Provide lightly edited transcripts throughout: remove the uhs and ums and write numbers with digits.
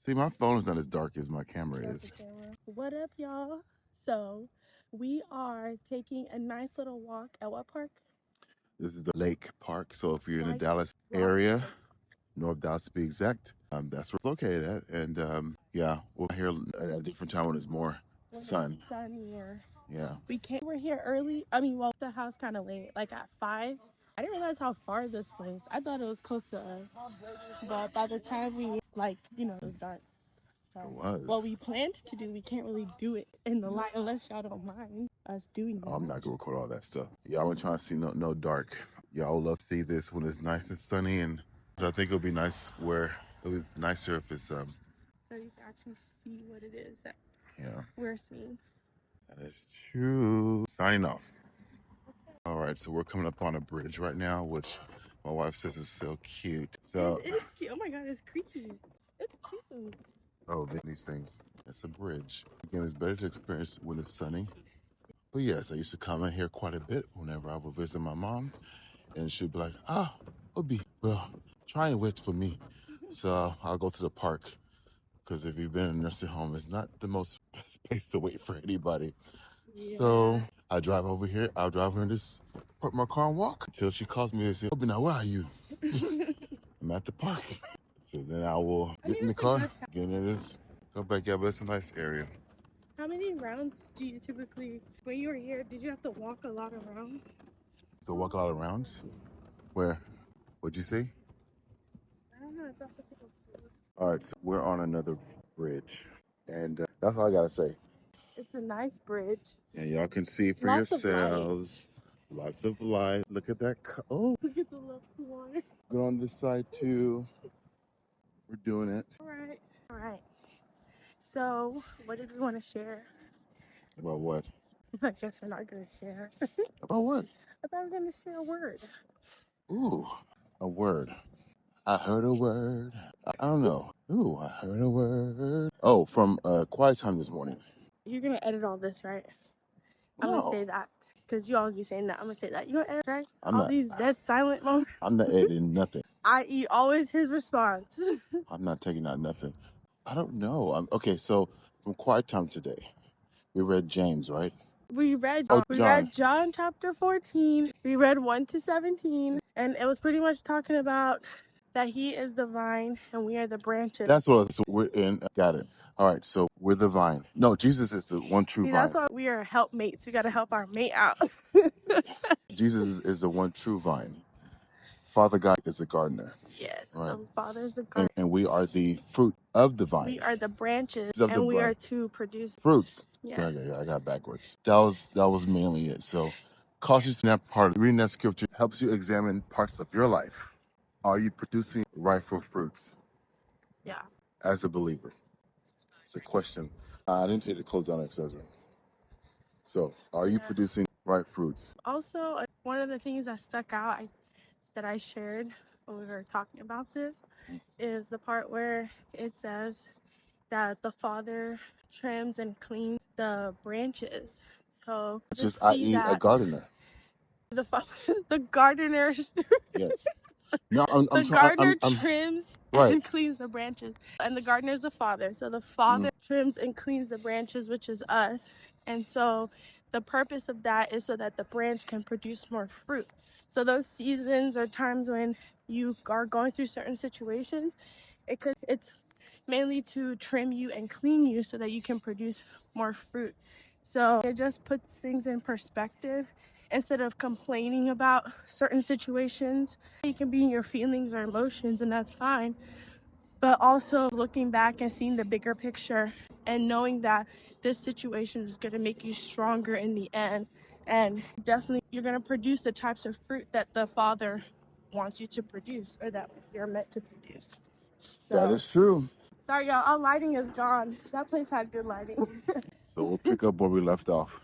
See, my phone is not as dark as my camera That's the is. camera. What up, y'all? So, we are taking a nice little walk at what park? This is the Lake Park. So if you're in the Like Dallas Rock area, Park. North Dallas to be exact, that's where it's located at. And yeah, we're here at a different time when it's more When sun. it's sunnier. Yeah. We're here early. I mean, well, the house kind of late, like at 5. I didn't realize how far this was. I thought it was close to us. But by the time we, it was dark. It So, what was. we planned to do, we can't really do it in the light unless y'all don't mind us doing that. Oh, I'm not gonna record all that stuff. Y'all ain't trying to see no dark. Y'all love to see this when it's nice and sunny, and I think it'll be nice where it'll be nicer if it's So you can actually see what it is that yeah. we're seeing. That is true. Signing off. All right, so we're coming up on a bridge right now, which my wife says is so cute. So It is cute. Oh my god, it's creepy. It's cute. oh, these things. It's a bridge. Again, it's better to experience when it's sunny. But yes, I used to come in here quite a bit whenever I would visit my mom, and she'd be like, "Ah, Obi, well, try and wait for me." So I'll go to the park because if you've been in a nursing home, it's not the most best place to wait for anybody. Yeah. So I drive over here. I'll drive her in this, park my car and walk until she calls me and says, "Obi, now where are you?" I'm at the park. So then I will get in the car, get in this, go back. Yeah, but it's a nice area. How many rounds do you typically, when you were here, did you have to walk a lot of rounds? So walk a lot of rounds. Where? What'd you say? I don't know if that's what people do. All right, so we're on another bridge, and that's all I gotta say. It's a nice bridge. And y'all can see for Lots of light. yourselves. Lots of light. Look at that. Oh, Look at the left one. go on this side too. We're doing it. All right. So, what did we want to share? About what? I guess we're not going to share. About what? I thought we were going to share a word. Ooh, a word. I heard a word. I don't know. Ooh, I heard a word. Oh, from Quiet Time this morning. You're going to edit all this, right? I'm going to No, say that. Because you always be saying that. I'm going to say that. You going to edit, right? I'm All not. these dead silent moments. I'm not editing nothing. I.e. always his response. I'm not taking out nothing. I don't know. Okay, so from Quiet Time today, we read James, right? We read John. John chapter 14. We read 1 to 17. And it was pretty much talking about that he is the vine and we are the branches. That's what I was, so we're in. Got it. All right, so we're the vine. No, Jesus is the one true See, vine. that's why we are helpmates. We got to help our mate out. Jesus is the one true vine. Father God is the gardener. Yes, Right. Father's the garden. And we are the fruit of the vine. We are the branches, Of the and we vine. are to produce Fruits. Yeah. So I got backwards. That was mainly it. So cautious in that part. Reading that scripture helps you examine parts of your life. Are you producing rightful fruits Yeah. as a believer? It's a question. I didn't take the clothes down, ex-husband. So, are you producing right fruits? Also, one of the things that stuck out that I shared when we were talking about this is the part where it says that the Father trims and cleans the branches. So Just see i.e. a that gardener. the the gardener Yes. No, the gardener trims right. and cleans the branches, and the gardener is the Father. So the Father trims and cleans the branches, which is us. And so the purpose of that is so that the branch can produce more fruit. So those seasons or times when you are going through certain situations, it's mainly to trim you and clean you so that you can produce more fruit. So it just puts things in perspective. Instead of complaining about certain situations, you can be in your feelings or emotions, and that's fine. But also looking back and seeing the bigger picture and knowing that this situation is going to make you stronger in the end. And definitely you're going to produce the types of fruit that the Father wants you to produce, or that you're meant to produce. So, that is true. Sorry, y'all. Our lighting is gone. That place had good lighting. So we'll pick up where we left off.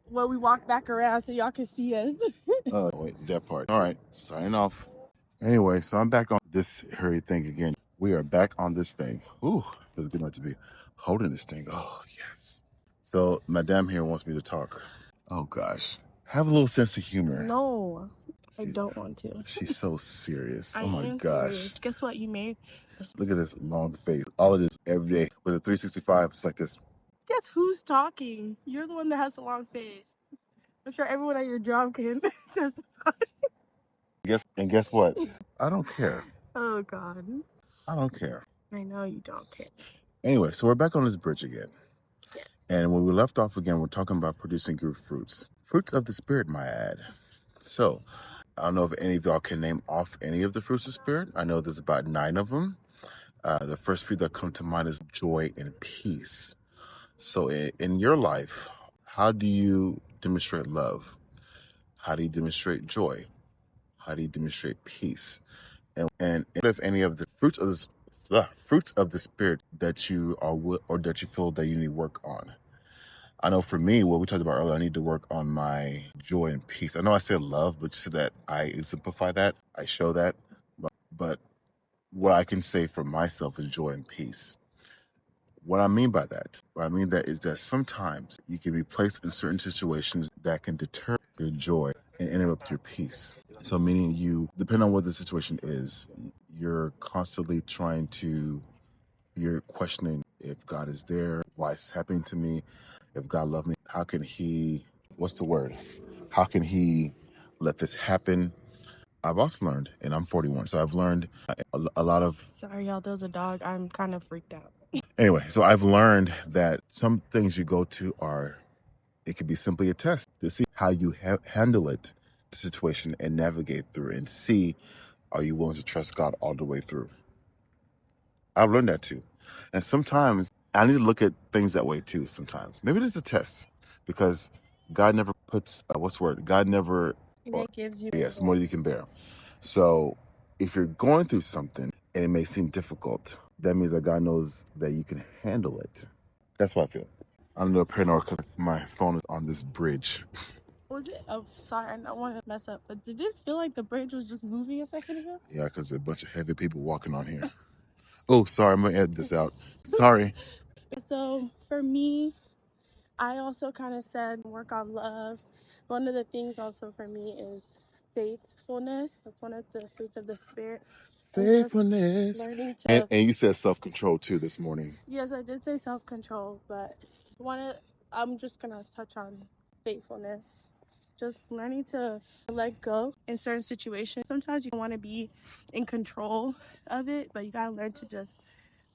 Well, we walk back around so y'all can see us. Oh, wait, that part. All right, sign off. Anyway, so I'm back on this hurry thing again. We are back on this thing. Ooh, feels good not to be holding this thing. Oh, yes. So Madame here wants me to talk. Oh, gosh. Have a little sense of humor. No, I don't want to. She's so serious. I oh, my am gosh. serious. Guess what? You made Look at this long face. All of this every day with a 365. It's like this. Guess who's talking? You're the one that has a long face. I'm sure everyone at your job can. Guess what? I don't care. Oh God. I don't care. I know you don't care. Anyway, so we're back on this bridge again. Yes. And when we left off again, we're talking about producing good fruits. Fruits of the Spirit, my add. So, I don't know if any of y'all can name off any of the fruits of the Spirit. I know there's about 9 of them. The first fruit that comes to mind is joy and peace. So in your life, how do you demonstrate love? How do you demonstrate joy? How do you demonstrate peace? And if any of the fruits of the Spirit that you are or that you feel that you need work on. I know for me, what we talked about earlier, I need to work on my joy and peace. I know I said love, but just so that I exemplify that, I show that. But what I can say for myself is joy and peace. What I mean by that, is that sometimes you can be placed in certain situations that can deter your joy and interrupt your peace. So meaning depending on what the situation is, you're constantly you're questioning if God is there, why it's happening to me, if God loved me, how can he, what's the word? How can he let this happen? I've also learned, and I'm 41, so I've learned a lot of... Sorry, y'all, there's a dog. I'm kind of freaked out. Anyway, so I've learned that some things you go to it could be simply a test to see how you handle the situation and navigate through and see, are you willing to trust God all the way through? I've learned that too. And sometimes I need to look at things that way too sometimes. Maybe this is a test because God never puts, God never... It gives you... Yes, more than you can bear. So if you're going through something and it may seem difficult, that means that God knows that you can handle it. That's what I feel. I'm a little paranoid because my phone is on this bridge. Was it? Oh, sorry, I don't want to mess up, but did it feel like the bridge was just moving a second ago? Yeah, because there's a bunch of heavy people walking on here. Oh, sorry, I'm going to edit this out. Sorry. So for me, I also kind of said work on love. One of the things also for me is faithfulness. That's one of the fruits of the Spirit. Faithfulness. Learning to... And you said self-control too this morning. Yes, I did say self-control, but I'm just going to touch on faithfulness. Just learning to let go in certain situations. Sometimes you want to be in control of it, but you got to learn to just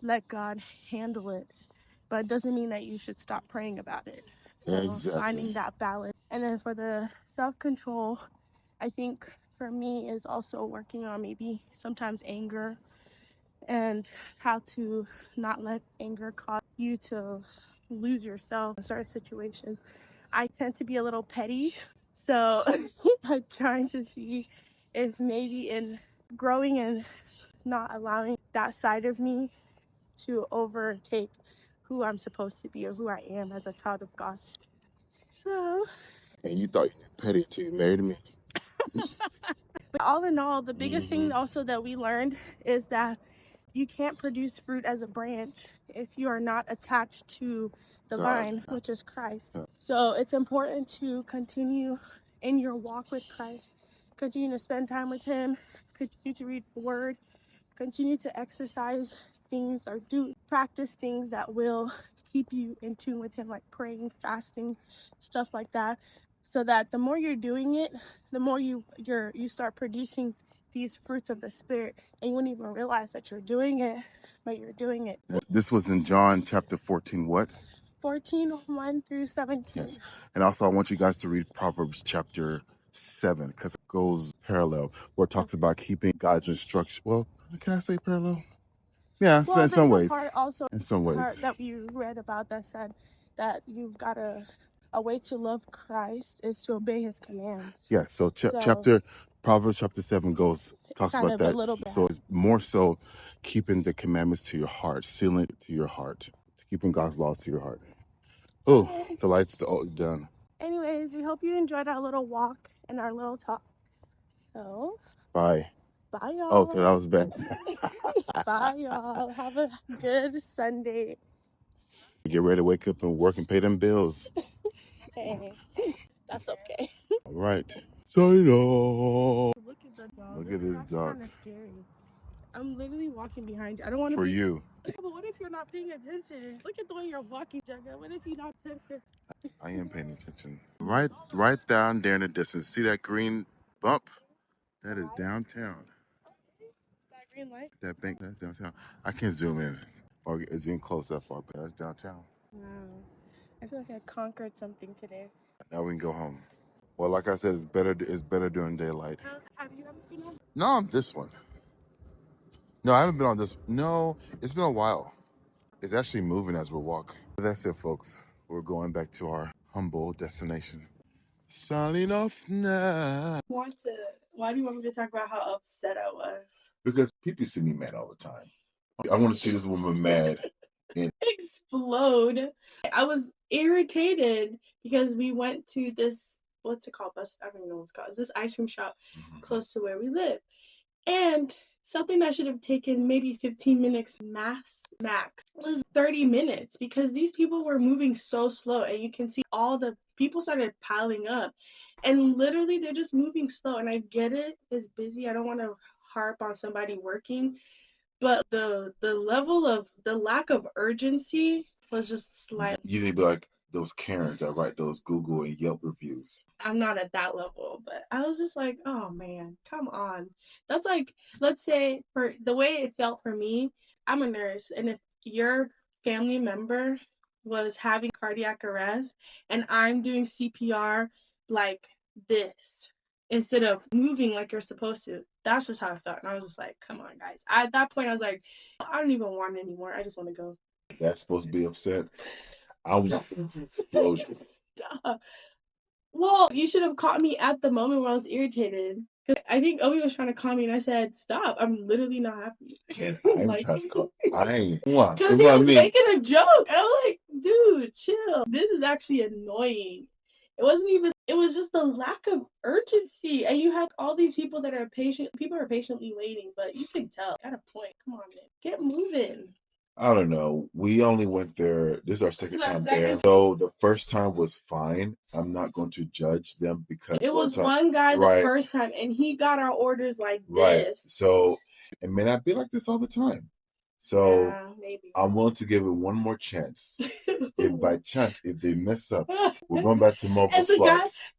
let God handle it. But it doesn't mean that you should stop praying about it. So Exactly. Finding that balance. And then for the self-control, I think for me is also working on maybe sometimes anger and how to not let anger cause you to lose yourself in certain situations. I tend to be a little petty, so I'm trying to see if maybe in growing and not allowing that side of me to overtake who I'm supposed to be or who I am as a child of God. So... And you thought you were petty until you married me? But all in all, the biggest thing also that we learned is that you can't produce fruit as a branch if you are not attached to the vine, which is Christ. So it's important to continue in your walk with Christ, continue to spend time with him, continue to read the word, continue to exercise things or practice things that will keep you in tune with him, like praying, fasting, stuff like that, so that the more you're doing it, the more you start producing these fruits of the Spirit, and you wouldn't even realize that you're doing it, but you're doing it. This was in John chapter 14, what? 14, 1 through 17. Yes. And also I want you guys to read Proverbs chapter 7 because it goes parallel where it talks about keeping God's instruction. Well, can I say parallel? Yeah, well, in some ways. In some ways. Part that we read about that said that you've got a way to love Christ is to obey his commands. Yes, so Proverbs chapter 7 talks about that. A little bit. So it's more so keeping the commandments to your heart, sealing it to your heart, keeping God's laws to your heart. Oh, the lights are all done. Anyways, we hope you enjoyed our little walk and our little talk. So, bye. Bye, y'all. Oh, so that was bad. Bye, y'all. Have a good Sunday. Get ready to wake up and work and pay them bills. Hey, that's okay. All right. Sign off. Look at the dog. Look at this dog. Kind of scary. I'm literally walking behind you. I don't want to For be. you. Yeah, but what if you're not paying attention? Look at the way you're walking, Jugga. What if you're not attention? I am paying attention. Right down there in the distance. See that green bump? That is downtown. That green light? That bank, that's downtown. I can't zoom in or zoom close that far, but that's downtown. Wow. I feel like I conquered something today. Now we can go home. Well, like I said, it's better during daylight. Have you ever been on? No, on this one. No, I haven't been on this. No, it's been a while. It's actually moving as we walk. That's it, folks. We're going back to our humble destination. Signing off now. Why do you want me to talk about how upset I was? Because people see me mad all the time. I want to see this woman mad. Explode. I was irritated because we went to this, what's it called? I don't even know what it's called. It's this ice cream shop close to where we live. And something that should have taken maybe 15 minutes max was 30 minutes because these people were moving so slow, and you can see all the people started piling up, and literally they're just moving slow. And I get it, it's busy. I don't want to harp on somebody working, but the level of the lack of urgency was just slight. You need to be like those Karens that write those Google and Yelp reviews. I'm not at that level, but I was just like, oh man, come on. That's like, let's say, for the way it felt for me, I'm a nurse, and if your family member was having cardiac arrest and I'm doing CPR like this instead of moving like you're supposed to, that's just how I felt. And I was just like, come on, guys. At that point, I was like, I don't even want it anymore. I just want to go. That's supposed to be upset. I was explosion. Stop. Well, you should have caught me at the moment where I was irritated. I think Obi was trying to call me, and I said, "Stop! I'm literally not happy." I'm like, trying to call. I ain't. Because he was making a joke, and I'm like, "Dude, chill. This is actually annoying." It wasn't even. It was just the lack of urgency, and you have all these people that are patient. People are patiently waiting, but you can tell. Got a point. Come on, man. Get moving. I don't know. We only went there. This is our second time there. So the first time was fine. I'm not going to judge them because it was one guy the first time, and he got our orders like this. So it may not be like this all the time. So yeah, maybe. I'm willing to give it one more chance. If by chance, if they mess up, we're going back to mobile slots.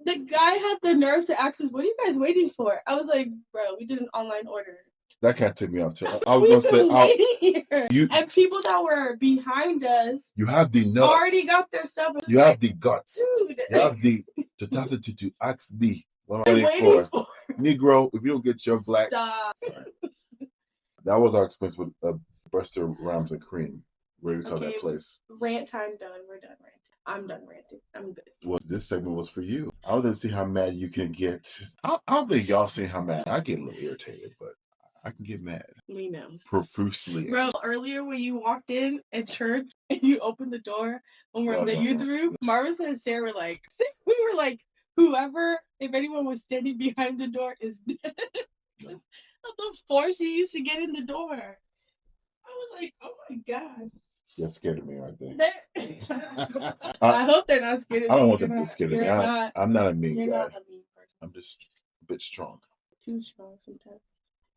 The guy had the nerve to ask us, "What are you guys waiting for?" I was like, "Bro, we did an online order." That can't take me off too. I was gonna say, and people that were behind us, you have the nuts. Already got their stuff. You have the guts. Dude. You have the tenacity to ask me what am I waiting for? Negro, if you don't get your black, sorry. That was our experience with Buster Rhymes and Cream. What do we call that place? Rant time done. We're done ranting. I'm done ranting. I'm good. Well, this segment was for you. I want to see how mad you can get. I don't think y'all see how mad. I get a little irritated, but I can get mad. We know. Profusely. Bro, earlier when you walked in at church and you opened the door when we're in the youth room, Marvis and Sarah were like, whoever, if anyone was standing behind the door is dead. The force you used to get in the door. I was like, oh my God. You're scared of me, aren't they? I hope they're not scared of me. I don't want them to be scared of me. I'm not a mean guy. Not a mean person. I'm just a bit strong. Too strong sometimes.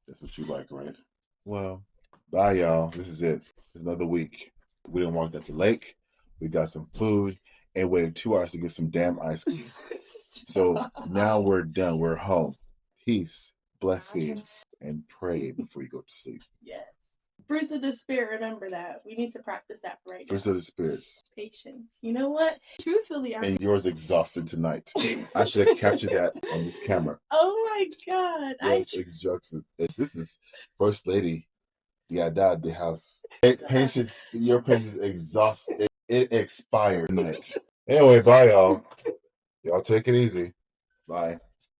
That's what you like, right? Well, bye, y'all. This is it. It's another week. We didn't walk at the lake. We got some food and waited 2 hours to get some damn ice cream. So now we're done. We're home. Peace, blessings, and pray before you go to sleep. Yes. Fruits of the Spirit, remember that. We need to practice that right now. Fruits of the Spirits. Patience. You know what? Truthfully, and yours exhausted tonight. I should have captured that on this camera. Oh my God. Yours exhausted. This is First Lady. Yeah, died the house. Patience, your patience exhausted. It expired tonight. Anyway, bye, y'all. Y'all take it easy. Bye.